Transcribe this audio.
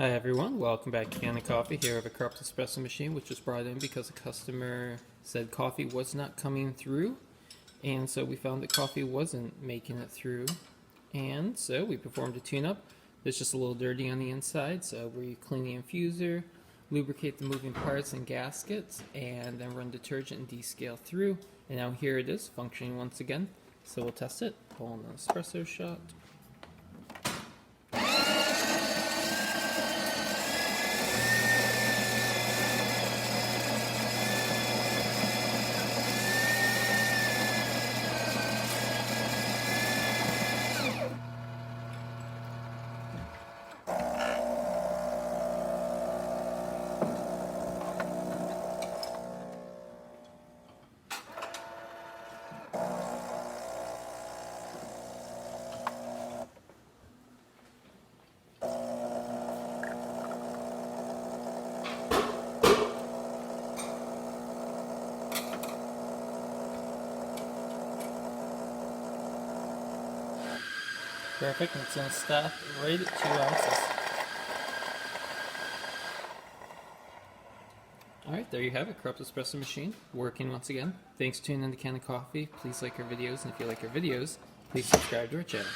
Hi everyone, welcome back to Can of Coffee. Here I have a Krups espresso machine which was brought in because a customer said coffee was not coming through, and so we found that coffee wasn't making it through, and so we performed a tune-up. It's just a little dirty on the inside, so we clean the infuser, lubricate the moving parts and gaskets, and then run detergent and descale through, and now here it is functioning once again. So we'll test it. Pull on the espresso shot. Perfect, and it's going to stop right at 2 ounces. Alright, there you have it, Krups espresso machine, working once again. Thanks for tuning in to Can of Coffee. Please like our videos, and if you like our videos, please subscribe to our channel.